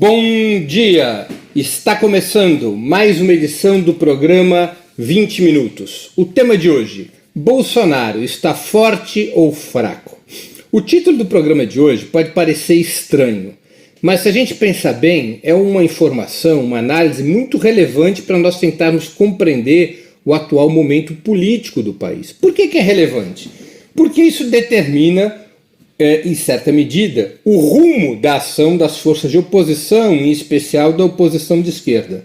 Bom dia! Está começando mais uma edição do programa 20 Minutos. O tema de hoje: Bolsonaro está forte ou fraco? O título do programa de hoje pode parecer estranho, mas se a gente pensar bem, é uma informação, uma análise muito relevante para nós tentarmos compreender o atual momento político do país. Por que é relevante? Porque isso determina, em certa medida, o rumo da ação das forças de oposição, em especial da oposição de esquerda.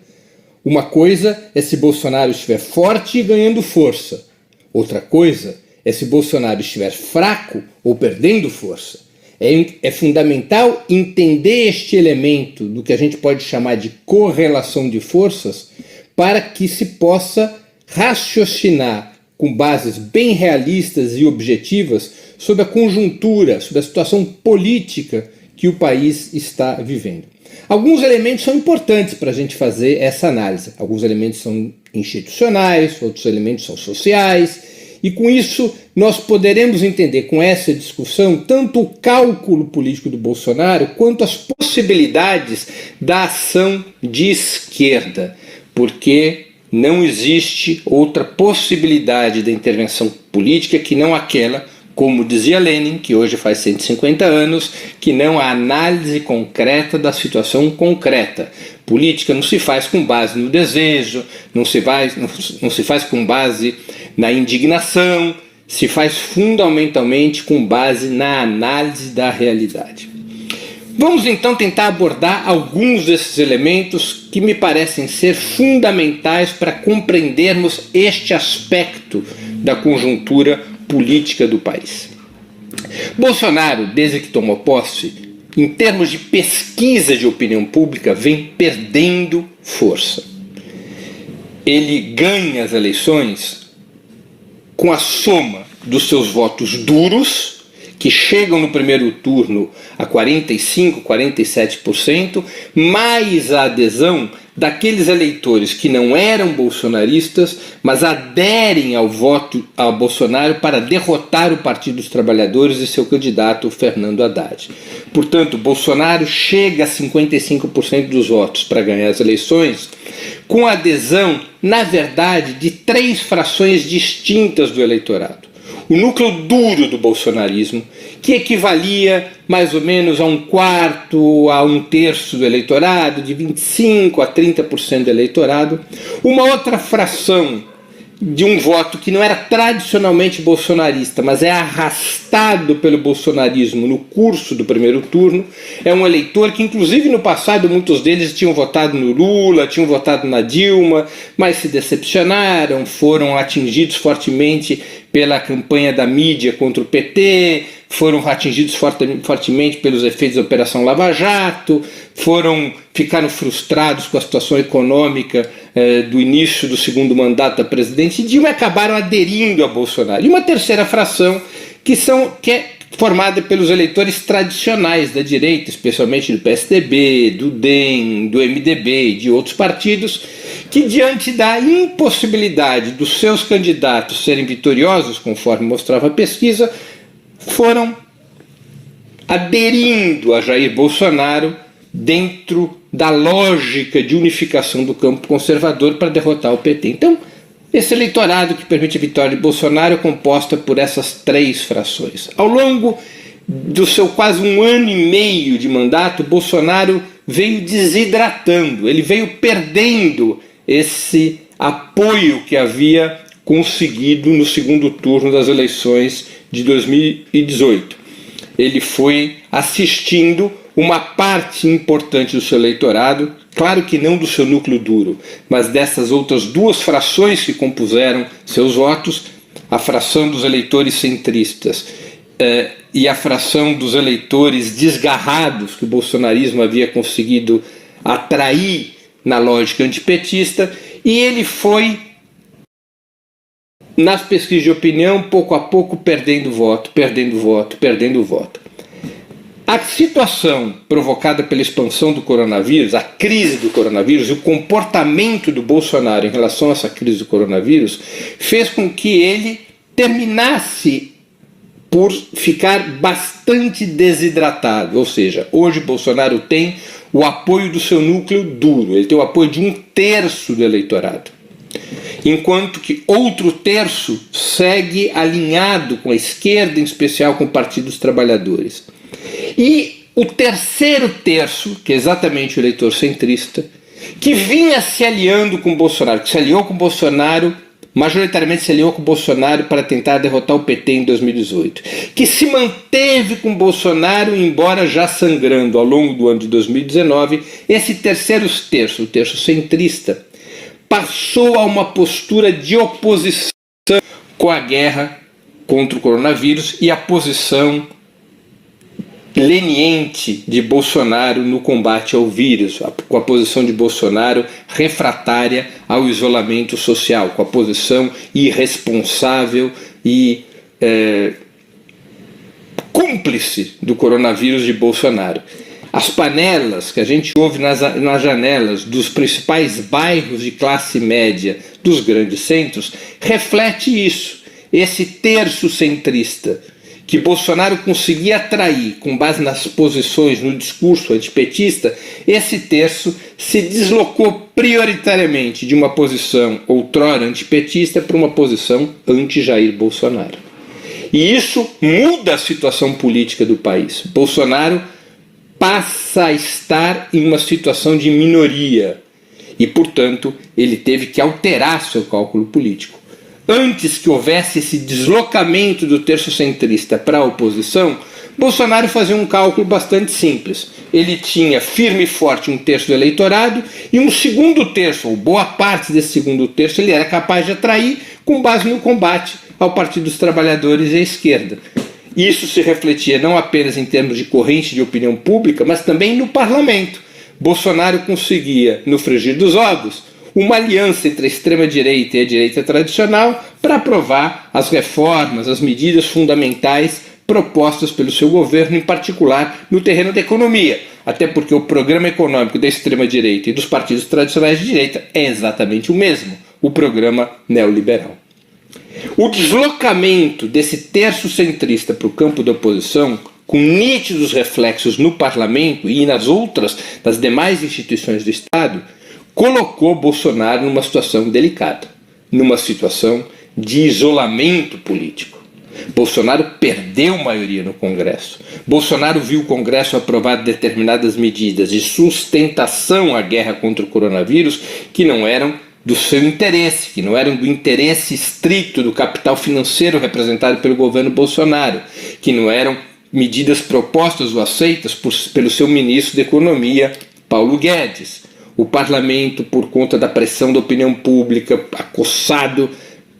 Uma coisa é se Bolsonaro estiver forte e ganhando força. Outra coisa é se Bolsonaro estiver fraco ou perdendo força. É fundamental entender este elemento do que a gente pode chamar de correlação de forças para que se possa raciocinar com bases bem realistas e objetivas sobre a conjuntura, sobre a situação política que o país está vivendo. Alguns elementos são importantes para a gente fazer essa análise. Alguns elementos são institucionais, outros elementos são sociais, e com isso nós poderemos entender com essa discussão tanto o cálculo político do Bolsonaro quanto as possibilidades da ação de esquerda, porque não existe outra possibilidade da intervenção política que não aquela, como dizia Lenin, que hoje faz 150 anos, que não a análise concreta da situação concreta. Política não se faz com base no desejo, não se faz com base na indignação, se faz fundamentalmente com base na análise da realidade. Vamos então tentar abordar alguns desses elementos que me parecem ser fundamentais para compreendermos este aspecto da conjuntura política do país. Bolsonaro, desde que tomou posse, em termos de pesquisa de opinião pública, vem perdendo força. Ele ganha as eleições com a soma dos seus votos duros, que chegam no primeiro turno a 45%, 47%, mais a adesão daqueles eleitores que não eram bolsonaristas, mas aderem ao voto a Bolsonaro para derrotar o Partido dos Trabalhadores e seu candidato Fernando Haddad. Portanto, Bolsonaro chega a 55% dos votos para ganhar as eleições, com adesão, na verdade, de 3 frações distintas do eleitorado. O núcleo duro do bolsonarismo, que equivalia mais ou menos a 1/4 a 1/3 do eleitorado, de 25% a 30% do eleitorado. Uma outra fração de um voto que não era tradicionalmente bolsonarista, mas é arrastado pelo bolsonarismo no curso do primeiro turno, é um eleitor que, inclusive no passado, muitos deles tinham votado no Lula, tinham votado na Dilma, mas se decepcionaram, foram atingidos fortemente pela campanha da mídia contra o PT, foram atingidos fortemente pelos efeitos da Operação Lava Jato, ficaram frustrados com a situação econômica do início do segundo mandato da presidente Dilma e acabaram aderindo a Bolsonaro. E uma terceira fração que é formada pelos eleitores tradicionais da direita, especialmente do PSDB, do DEM, do MDB e de outros partidos, que diante da impossibilidade dos seus candidatos serem vitoriosos, conforme mostrava a pesquisa, foram aderindo a Jair Bolsonaro dentro da lógica de unificação do campo conservador para derrotar o PT. Então, esse eleitorado que permite a vitória de Bolsonaro é composta por essas 3 frações. Ao longo do seu quase 1 ano e meio de mandato, Bolsonaro veio desidratando, ele veio perdendo esse apoio que havia conseguido no segundo turno das eleições de 2018. Ele foi assistindo uma parte importante do seu eleitorado, claro que não do seu núcleo duro, mas dessas outras 2 frações que compuseram seus votos, a fração dos eleitores centristas e a fração dos eleitores desgarrados que o bolsonarismo havia conseguido atrair na lógica antipetista, e ele foi, nas pesquisas de opinião, pouco a pouco perdendo voto. A situação provocada pela expansão do coronavírus, a crise do coronavírus e o comportamento do Bolsonaro em relação a essa crise do coronavírus fez com que ele terminasse por ficar bastante desidratado. Ou seja, hoje Bolsonaro tem o apoio do seu núcleo duro, ele tem o apoio de 1/3 do eleitorado, enquanto que outro terço segue alinhado com a esquerda, em especial com o Partido dos Trabalhadores. E o terceiro terço, que é exatamente o eleitor centrista, que vinha se aliando com Bolsonaro, que se aliou com Bolsonaro, majoritariamente se aliou com Bolsonaro para tentar derrotar o PT em 2018, que se manteve com Bolsonaro, embora já sangrando ao longo do ano de 2019, esse terceiro terço, o terço centrista, passou a uma postura de oposição com a guerra contra o coronavírus e a posição leniente de Bolsonaro no combate ao vírus, com a posição de Bolsonaro refratária ao isolamento social, com a posição irresponsável e cúmplice do coronavírus de Bolsonaro. As panelas que a gente ouve nas janelas dos principais bairros de classe média dos grandes centros reflete isso, esse terço centrista que Bolsonaro conseguia atrair com base nas posições no discurso antipetista. Esse terço se deslocou prioritariamente de uma posição outrora antipetista para uma posição anti-Jair Bolsonaro. E isso muda a situação política do país. Bolsonaro passa a estar em uma situação de minoria e, portanto, ele teve que alterar seu cálculo político. Antes que houvesse esse deslocamento do terço centrista para a oposição, Bolsonaro fazia um cálculo bastante simples. Ele tinha firme e forte 1/3 do eleitorado e um segundo terço, ou boa parte desse segundo terço, ele era capaz de atrair com base no combate ao Partido dos Trabalhadores e à esquerda. Isso se refletia não apenas em termos de corrente de opinião pública, mas também no parlamento. Bolsonaro conseguia, no frigir dos ovos, uma aliança entre a extrema-direita e a direita tradicional para aprovar as reformas, as medidas fundamentais propostas pelo seu governo, em particular no terreno da economia, até porque o programa econômico da extrema-direita e dos partidos tradicionais de direita é exatamente o mesmo, o programa neoliberal. O deslocamento desse terço centrista para o campo da oposição, com nítidos reflexos no parlamento e nas demais instituições do Estado, colocou Bolsonaro numa situação delicada, numa situação de isolamento político. Bolsonaro perdeu maioria no Congresso. Bolsonaro viu o Congresso aprovar determinadas medidas de sustentação à guerra contra o coronavírus que não eram do seu interesse, que não eram do interesse estrito do capital financeiro representado pelo governo Bolsonaro, que não eram medidas propostas ou aceitas pelo seu ministro da Economia, Paulo Guedes. O parlamento, por conta da pressão da opinião pública, acossado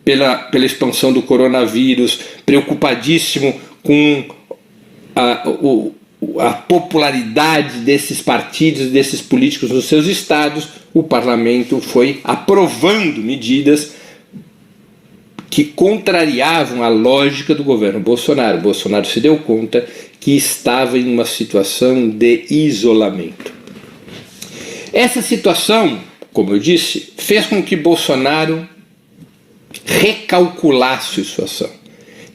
pela expansão do coronavírus, preocupadíssimo com a popularidade desses partidos, desses políticos nos seus estados, o parlamento foi aprovando medidas que contrariavam a lógica do governo Bolsonaro. Bolsonaro se deu conta que estava em uma situação de isolamento. Essa situação, como eu disse, fez com que Bolsonaro recalculasse sua ação.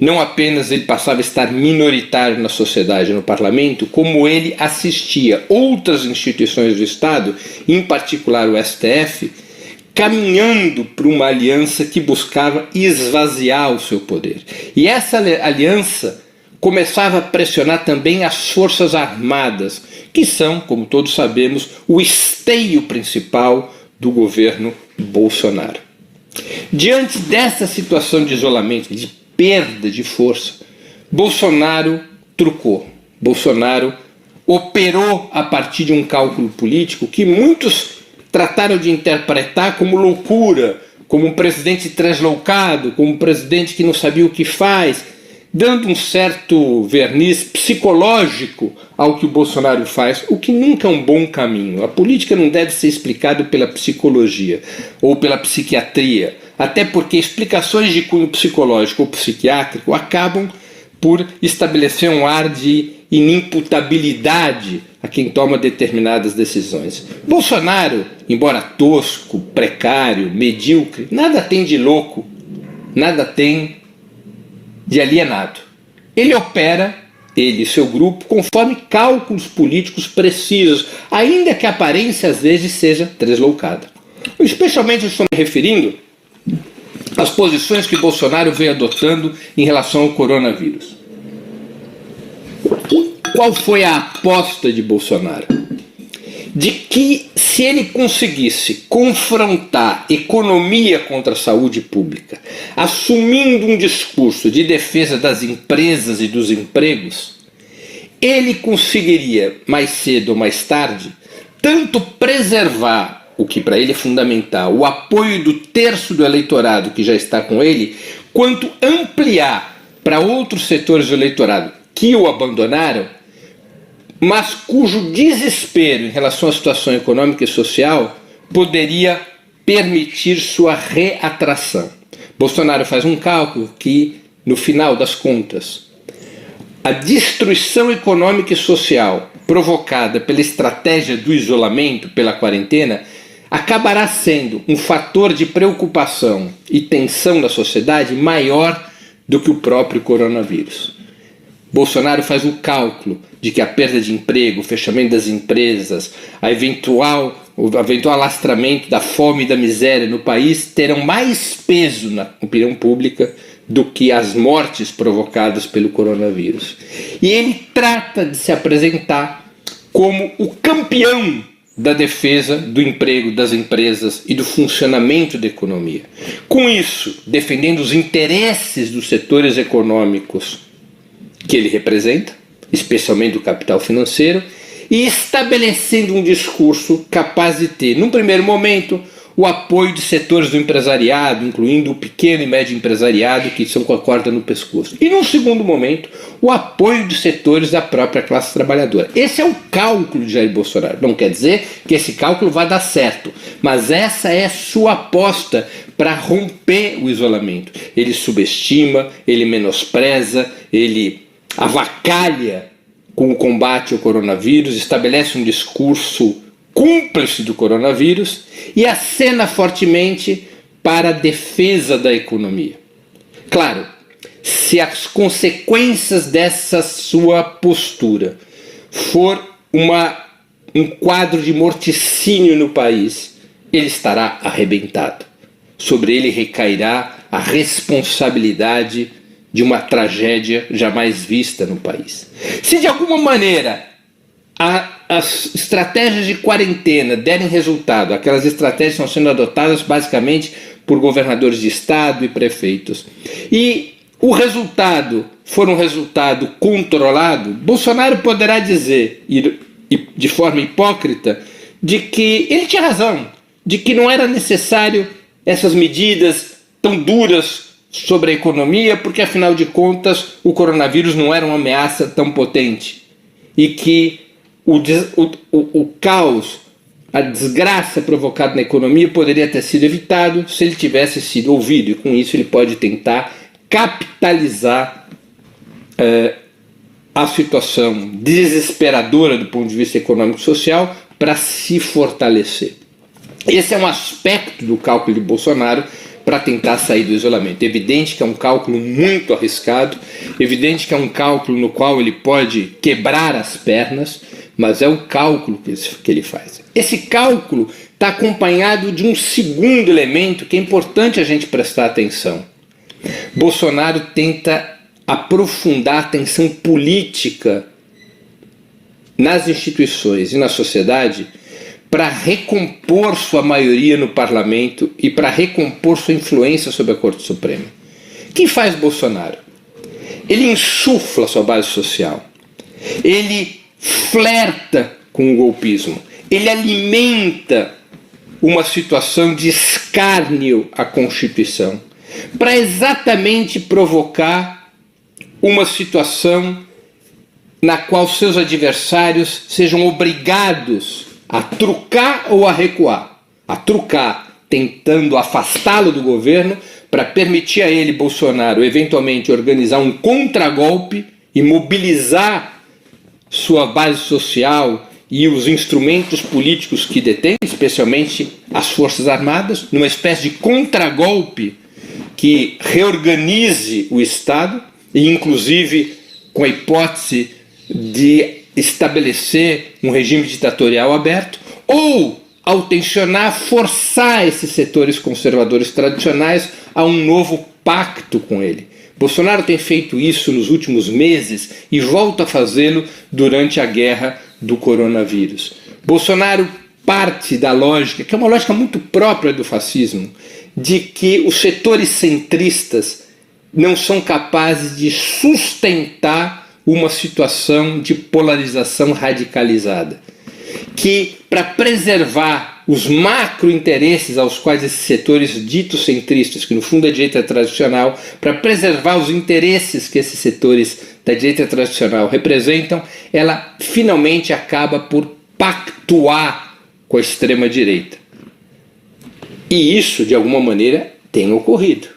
Não apenas ele passava a estar minoritário na sociedade e no parlamento, como ele assistia outras instituições do Estado, em particular o STF, caminhando para uma aliança que buscava esvaziar o seu poder. E essa aliança começava a pressionar também as Forças Armadas, que são, como todos sabemos, o esteio principal do governo Bolsonaro. Diante dessa situação de isolamento, de perda de força, Bolsonaro trucou. Bolsonaro operou a partir de um cálculo político que muitos trataram de interpretar como loucura, como um presidente translocado, como um presidente que não sabia o que faz, dando um certo verniz psicológico ao que o Bolsonaro faz, o que nunca é um bom caminho. A política não deve ser explicada pela psicologia ou pela psiquiatria, até porque explicações de cunho psicológico ou psiquiátrico acabam por estabelecer um ar de inimputabilidade a quem toma determinadas decisões. Bolsonaro, embora tosco, precário, medíocre, nada tem de louco, nada tem de alienado. Ele opera ele e seu grupo, conforme cálculos políticos precisos, ainda que a aparência às vezes seja tresloucada. Especialmente eu estou me referindo às posições que Bolsonaro vem adotando em relação ao coronavírus. Qual foi a aposta de Bolsonaro? De que se ele conseguisse confrontar economia contra a saúde pública, assumindo um discurso de defesa das empresas e dos empregos, ele conseguiria, mais cedo ou mais tarde, tanto preservar o que para ele é fundamental, o apoio do terço do eleitorado que já está com ele, quanto ampliar para outros setores do eleitorado que o abandonaram, mas cujo desespero em relação à situação econômica e social poderia permitir sua reatração. Bolsonaro faz um cálculo que, no final das contas, a destruição econômica e social provocada pela estratégia do isolamento, pela quarentena, acabará sendo um fator de preocupação e tensão da sociedade maior do que o próprio coronavírus. Bolsonaro faz um cálculo de que a perda de emprego, o fechamento das empresas, o eventual alastramento da fome e da miséria no país terão mais peso na opinião pública do que as mortes provocadas pelo coronavírus. E ele trata de se apresentar como o campeão da defesa do emprego, das empresas e do funcionamento da economia. Com isso, defendendo os interesses dos setores econômicos que ele representa, especialmente do capital financeiro, e estabelecendo um discurso capaz de ter, num primeiro momento, o apoio de setores do empresariado, incluindo o pequeno e médio empresariado, que são com a corda no pescoço. E, num segundo momento, o apoio de setores da própria classe trabalhadora. Esse é o cálculo de Jair Bolsonaro. Não quer dizer que esse cálculo vai dar certo, mas essa é a sua aposta para romper o isolamento. Ele subestima, ele menospreza, ele avacalha com o combate ao coronavírus, estabelece um discurso cúmplice do coronavírus e acena fortemente para a defesa da economia. Claro, se as consequências dessa sua postura for um quadro de morticínio no país, ele estará arrebentado. Sobre ele recairá a responsabilidade de uma tragédia jamais vista no país. Se de alguma maneira as estratégias de quarentena derem resultado, aquelas estratégias estão sendo adotadas basicamente por governadores de estado e prefeitos, e o resultado for um resultado controlado, Bolsonaro poderá dizer, de forma hipócrita, de que ele tinha razão, de que não era necessário essas medidas tão duras sobre a economia, porque afinal de contas o coronavírus não era uma ameaça tão potente e que o caos, a desgraça provocada na economia poderia ter sido evitado se ele tivesse sido ouvido, e com isso ele pode tentar capitalizar a situação desesperadora do ponto de vista econômico e social para se fortalecer. Esse é um aspecto do cálculo de Bolsonaro para tentar sair do isolamento. É evidente que é um cálculo muito arriscado, evidente que é um cálculo no qual ele pode quebrar as pernas, mas é um cálculo que ele faz. Esse cálculo está acompanhado de um segundo elemento que é importante a gente prestar atenção. Bolsonaro tenta aprofundar a tensão política nas instituições e na sociedade para recompor sua maioria no parlamento e para recompor sua influência sobre a Corte Suprema. O que faz Bolsonaro? Ele insufla sua base social, ele flerta com o golpismo, ele alimenta uma situação de escárnio à Constituição, para exatamente provocar uma situação na qual seus adversários sejam obrigados a trucar ou a recuar. A trucar, tentando afastá-lo do governo para permitir a ele, Bolsonaro, eventualmente organizar um contragolpe e mobilizar sua base social e os instrumentos políticos que detém, especialmente as Forças Armadas, numa espécie de contragolpe que reorganize o Estado e, inclusive, com a hipótese de estabelecer um regime ditatorial aberto, ou ao tensionar forçar esses setores conservadores tradicionais a um novo pacto com ele. Bolsonaro tem feito isso nos últimos meses e volta a fazê-lo durante a guerra do coronavírus. Bolsonaro parte da lógica, que é uma lógica muito própria do fascismo, de que os setores centristas não são capazes de sustentar uma situação de polarização radicalizada. Que, para preservar os macro-interesses aos quais esses setores ditos centristas, que no fundo é a direita tradicional, para preservar os interesses que esses setores da direita tradicional representam, ela finalmente acaba por pactuar com a extrema-direita. E isso, de alguma maneira, tem ocorrido.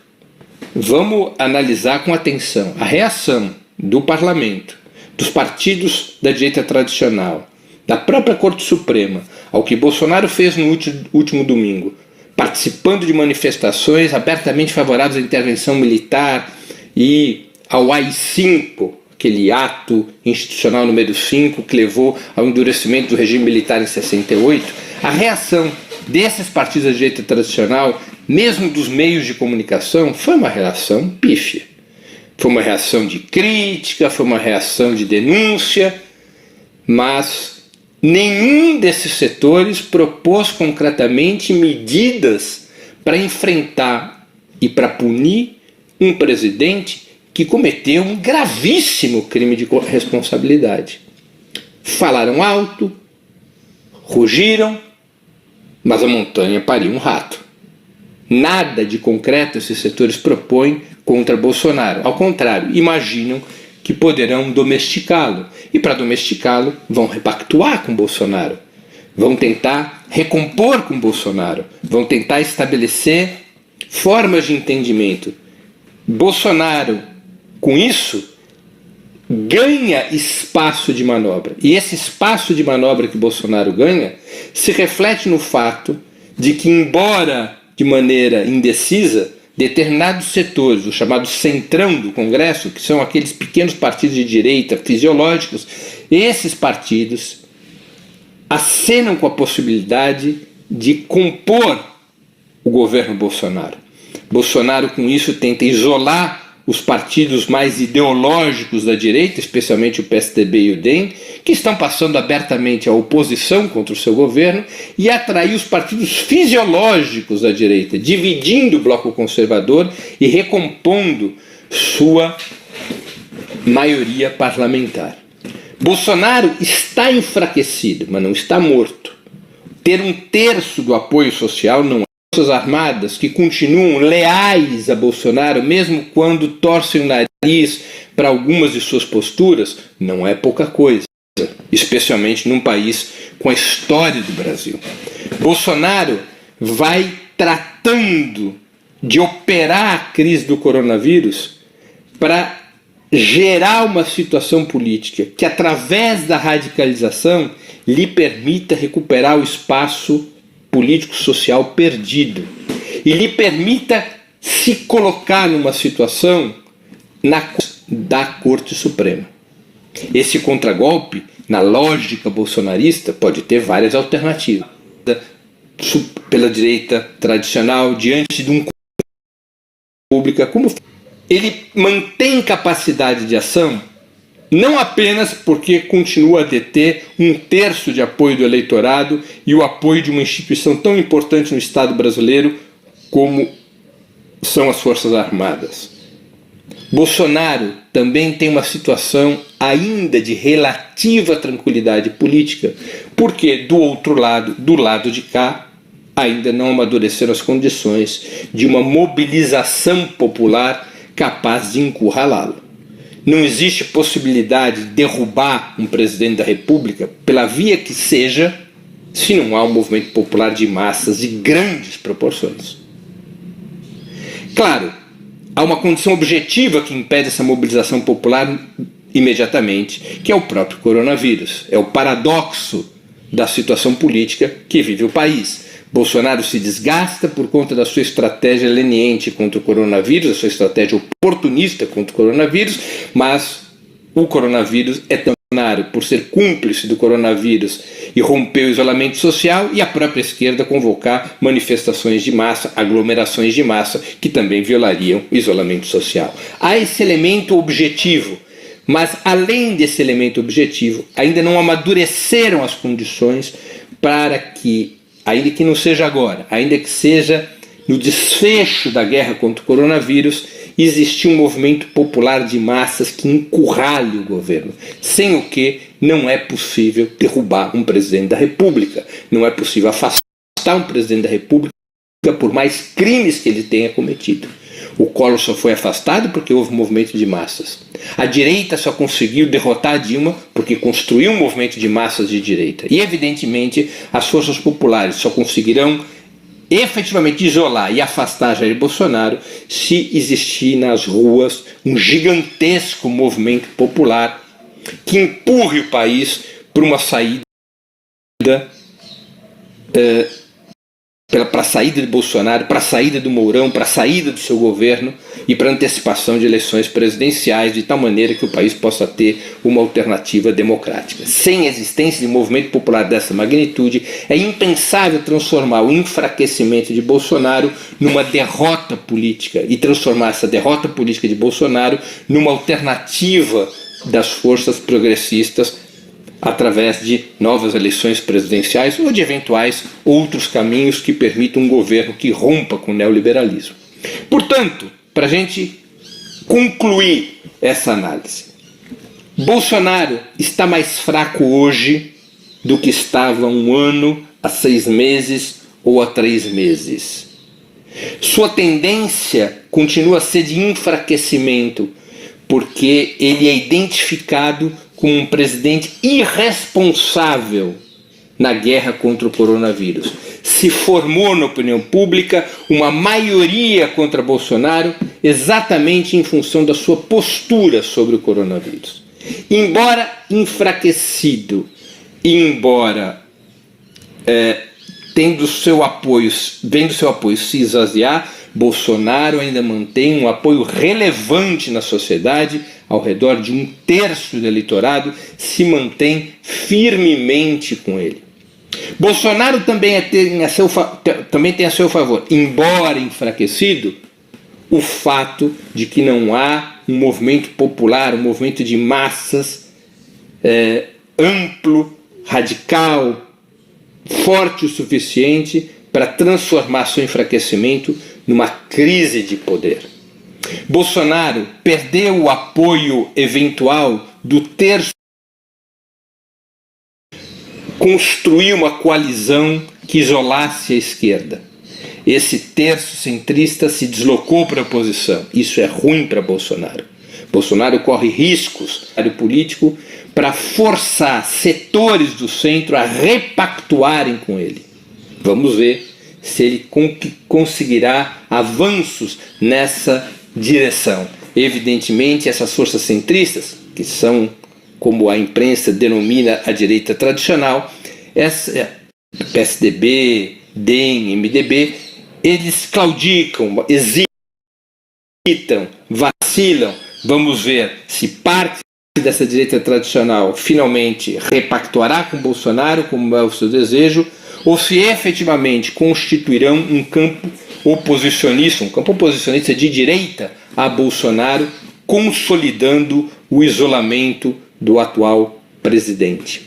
Vamos analisar com atenção a reação do parlamento, dos partidos da direita tradicional, da própria Corte Suprema, ao que Bolsonaro fez no último domingo, participando de manifestações abertamente favoráveis à intervenção militar e ao AI-5, aquele ato institucional número 5 que levou ao endurecimento do regime militar em 68, a reação desses partidos da direita tradicional, mesmo dos meios de comunicação, foi uma reação pífia. Foi uma reação de crítica, foi uma reação de denúncia, mas nenhum desses setores propôs concretamente medidas para enfrentar e para punir um presidente que cometeu um gravíssimo crime de responsabilidade. Falaram alto, rugiram, mas a montanha pariu um rato. Nada de concreto esses setores propõem contra Bolsonaro. Ao contrário, imaginam que poderão domesticá-lo. E para domesticá-lo, vão repactuar com Bolsonaro. Vão tentar recompor com Bolsonaro. Vão tentar estabelecer formas de entendimento. Bolsonaro, com isso, ganha espaço de manobra. E esse espaço de manobra que Bolsonaro ganha se reflete no fato de que, embora de maneira indecisa, determinados setores, o chamado centrão do Congresso, que são aqueles pequenos partidos de direita fisiológicos, esses partidos acenam com a possibilidade de compor o governo Bolsonaro. Bolsonaro, com isso, tenta isolar os partidos mais ideológicos da direita, especialmente o PSDB e o DEM, que estão passando abertamente a oposição contra o seu governo, e atrair os partidos fisiológicos da direita, dividindo o bloco conservador e recompondo sua maioria parlamentar. Bolsonaro está enfraquecido, mas não está morto. Ter um terço do apoio social não é. Forças Armadas que continuam leais a Bolsonaro, mesmo quando torcem o nariz para algumas de suas posturas, não é pouca coisa, especialmente num país com a história do Brasil. Bolsonaro vai tratando de operar a crise do coronavírus para gerar uma situação política que, através da radicalização, lhe permita recuperar o espaço político-social perdido e lhe permita se colocar numa situação da Corte Suprema. Esse contragolpe, na lógica bolsonarista, pode ter várias alternativas. Pela direita tradicional, diante de um pública, como ele mantém capacidade de ação, não apenas porque continua a deter um terço de apoio do eleitorado e o apoio de uma instituição tão importante no Estado brasileiro como são as Forças Armadas. Bolsonaro também tem uma situação ainda de relativa tranquilidade política, porque do outro lado, do lado de cá, ainda não amadureceram as condições de uma mobilização popular capaz de encurralá-lo. Não existe possibilidade de derrubar um presidente da República pela via que seja, se não há um movimento popular de massas de grandes proporções. Claro, há uma condição objetiva que impede essa mobilização popular imediatamente, que é o próprio coronavírus. É o paradoxo da situação política que vive o país. Bolsonaro se desgasta por conta da sua estratégia leniente contra o coronavírus, a sua estratégia oportunista contra o coronavírus, mas o coronavírus é também por ser cúmplice do coronavírus e romper o isolamento social, e a própria esquerda convocar manifestações de massa, aglomerações de massa, que também violariam o isolamento social. Há esse elemento objetivo, mas além desse elemento objetivo, ainda não amadureceram as condições para que, ainda que não seja agora, ainda que seja no desfecho da guerra contra o coronavírus, existir um movimento popular de massas que encurrale o governo, sem o que não é possível derrubar um presidente da República, não é possível afastar um presidente da República por mais crimes que ele tenha cometido. O Collor só foi afastado porque houve um movimento de massas. A direita só conseguiu derrotar a Dilma porque construiu um movimento de massas de direita. E, evidentemente, as forças populares só conseguirão efetivamente isolar e afastar Jair Bolsonaro se existir nas ruas um gigantesco movimento popular que empurre o país para uma saída para a saída de Bolsonaro, para a saída do Mourão, para a saída do seu governo e para a antecipação de eleições presidenciais, de tal maneira que o país possa ter uma alternativa democrática. Sem a existência de um movimento popular dessa magnitude, é impensável transformar o enfraquecimento de Bolsonaro numa derrota política e transformar essa derrota política de Bolsonaro numa alternativa das forças progressistas através de novas eleições presidenciais ou de eventuais outros caminhos que permitam um governo que rompa com o neoliberalismo. Portanto, para a gente concluir essa análise, Bolsonaro está mais fraco hoje do que estava há 1 ano, há 6 meses ou há 3 meses. Sua tendência continua a ser de enfraquecimento, porque ele é identificado como um presidente irresponsável na guerra contra o coronavírus. Se formou na opinião pública uma maioria contra Bolsonaro exatamente em função da sua postura sobre o coronavírus. Embora enfraquecido, embora vendo seu apoio se esvaziar, Bolsonaro ainda mantém um apoio relevante na sociedade, ao redor de 1/3 do eleitorado se mantém firmemente com ele. Bolsonaro também tem a seu favor, embora enfraquecido, o fato de que não há um movimento popular, um movimento de massas amplo, radical, forte o suficiente para transformar seu enfraquecimento numa crise de poder. Bolsonaro perdeu o apoio eventual do terço, construiu uma coalizão que isolasse a esquerda. Esse terço centrista se deslocou para a oposição. Isso é ruim para Bolsonaro. Bolsonaro corre riscos político para forçar setores do centro a repactuarem com ele. Vamos ver se ele conseguirá avanços nessa direção. Evidentemente, essas forças centristas, que são, como a imprensa denomina, a direita tradicional, PSDB, DEM, MDB, eles claudicam, hesitam, vacilam. Vamos ver se parte dessa direita tradicional finalmente repactuará com Bolsonaro, como é o seu desejo, ou se efetivamente constituirão um campo oposicionista de direita a Bolsonaro, consolidando o isolamento do atual presidente.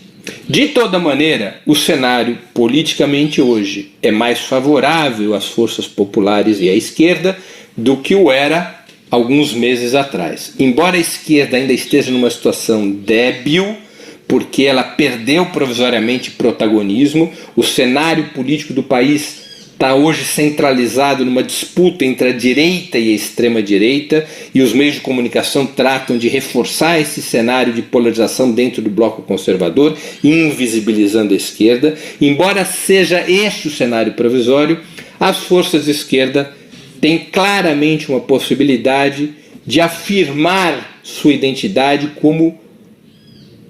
De toda maneira, o cenário politicamente hoje é mais favorável às forças populares e à esquerda do que o era alguns meses atrás. Embora a esquerda ainda esteja numa situação débil, porque ela perdeu provisoriamente protagonismo, o cenário político do país está hoje centralizado numa disputa entre a direita e a extrema-direita, e os meios de comunicação tratam de reforçar esse cenário de polarização dentro do bloco conservador, invisibilizando a esquerda. Embora seja este o cenário provisório, as forças de esquerda têm claramente uma possibilidade de afirmar sua identidade como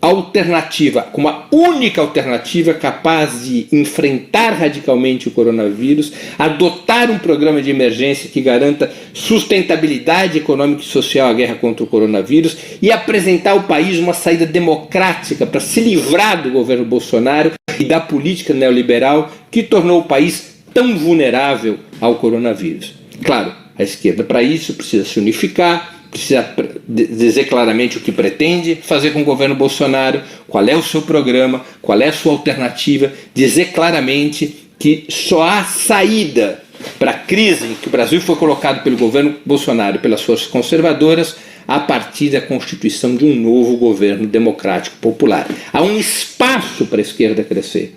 alternativa, como a única alternativa capaz de enfrentar radicalmente o coronavírus, adotar um programa de emergência que garanta sustentabilidade econômica e social à guerra contra o coronavírus e apresentar ao país uma saída democrática para se livrar do governo Bolsonaro e da política neoliberal que tornou o país tão vulnerável ao coronavírus. Claro, a esquerda para isso precisa se unificar, precisa dizer claramente o que pretende fazer com o governo Bolsonaro, qual é o seu programa, qual é a sua alternativa, dizer claramente que só há saída para a crise em que o Brasil foi colocado pelo governo Bolsonaro e pelas forças conservadoras a partir da constituição de um novo governo democrático popular. Há um espaço para a esquerda crescer,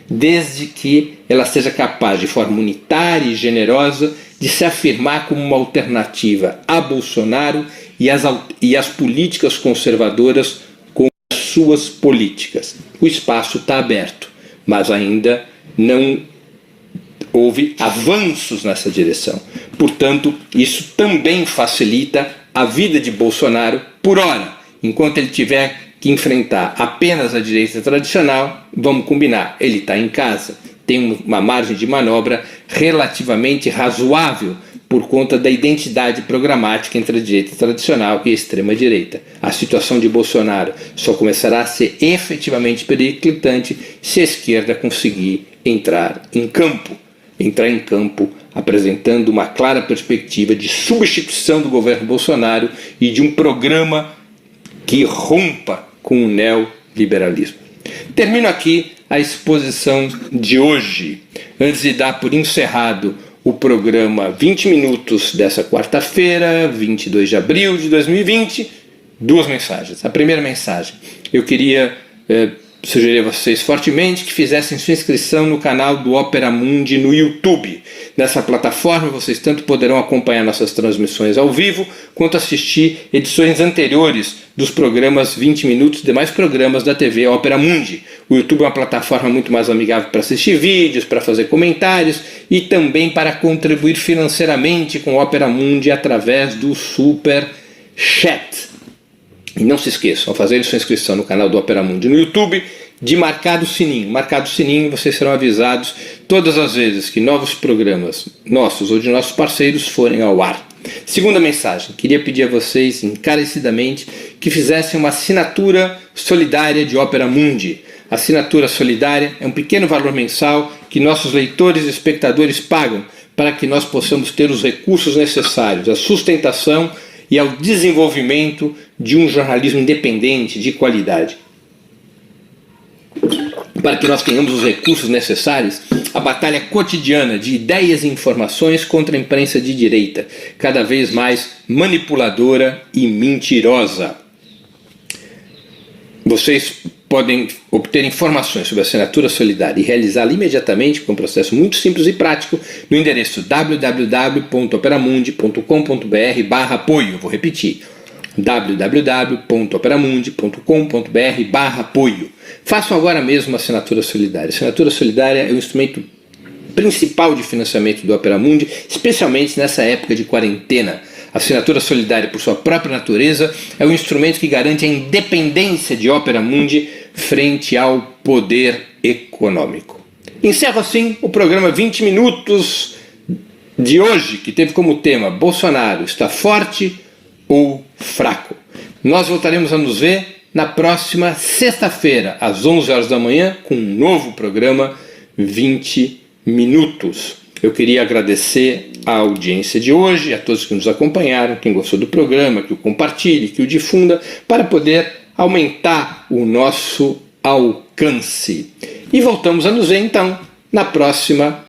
desde que ela seja capaz, de forma unitária e generosa, de se afirmar como uma alternativa a Bolsonaro e as políticas conservadoras com as suas políticas. O espaço está aberto, mas ainda não houve avanços nessa direção. Portanto, isso também facilita a vida de Bolsonaro por hora, enquanto ele tiver que enfrentar apenas a direita tradicional. Vamos combinar, ele está em casa, tem uma margem de manobra relativamente razoável por conta da identidade programática entre a direita tradicional e a extrema-direita. A situação de Bolsonaro só começará a ser efetivamente periclitante se a esquerda conseguir entrar em campo apresentando uma clara perspectiva de substituição do governo Bolsonaro e de um programa que rompa com o neoliberalismo. Termino aqui a exposição de hoje. Antes de dar por encerrado o programa 20 Minutos dessa quarta-feira, 22 de abril de 2020, duas mensagens. A primeira mensagem, eu queria sugerir a vocês fortemente que fizessem sua inscrição no canal do Opera Mundi no YouTube. Nessa plataforma vocês tanto poderão acompanhar nossas transmissões ao vivo, quanto assistir edições anteriores dos programas 20 Minutos e demais programas da TV Opera Mundi. O YouTube é uma plataforma muito mais amigável para assistir vídeos, para fazer comentários e também para contribuir financeiramente com o Opera Mundi através do Super Chat. E não se esqueçam, ao fazer sua inscrição no canal do Opera Mundi no YouTube, de marcar o sininho. Marcado o sininho, vocês serão avisados todas as vezes que novos programas nossos ou de nossos parceiros forem ao ar. Segunda mensagem, queria pedir a vocês encarecidamente que fizessem uma assinatura solidária de Opera Mundi. A assinatura solidária é um pequeno valor mensal que nossos leitores e espectadores pagam para que nós possamos ter os recursos necessários, a sustentação e ao desenvolvimento de um jornalismo independente, de qualidade. Para que nós tenhamos os recursos necessários, a batalha cotidiana de ideias e informações contra a imprensa de direita, cada vez mais manipuladora e mentirosa. Vocês podem obter informações sobre a assinatura solidária e realizá-la imediatamente com um processo muito simples e prático no endereço www.operamundi.com.br/apoio. Vou repetir, www.operamundi.com.br/apoio. Façam agora mesmo uma assinatura solidária. A assinatura solidária é o instrumento principal de financiamento do Opera Mundi, especialmente nessa época de quarentena. A assinatura solidária, por sua própria natureza, é o instrumento que garante a independência de Opera Mundi frente ao poder econômico. Encerro assim o programa 20 Minutos de hoje, que teve como tema Bolsonaro está forte ou fraco. Nós voltaremos a nos ver na próxima sexta-feira, às 11 horas da manhã, com um novo programa 20 Minutos. Eu queria agradecer a audiência de hoje, a todos que nos acompanharam, quem gostou do programa, que o compartilhe, que o difunda, para poder aumentar o nosso alcance. E voltamos a nos ver então na próxima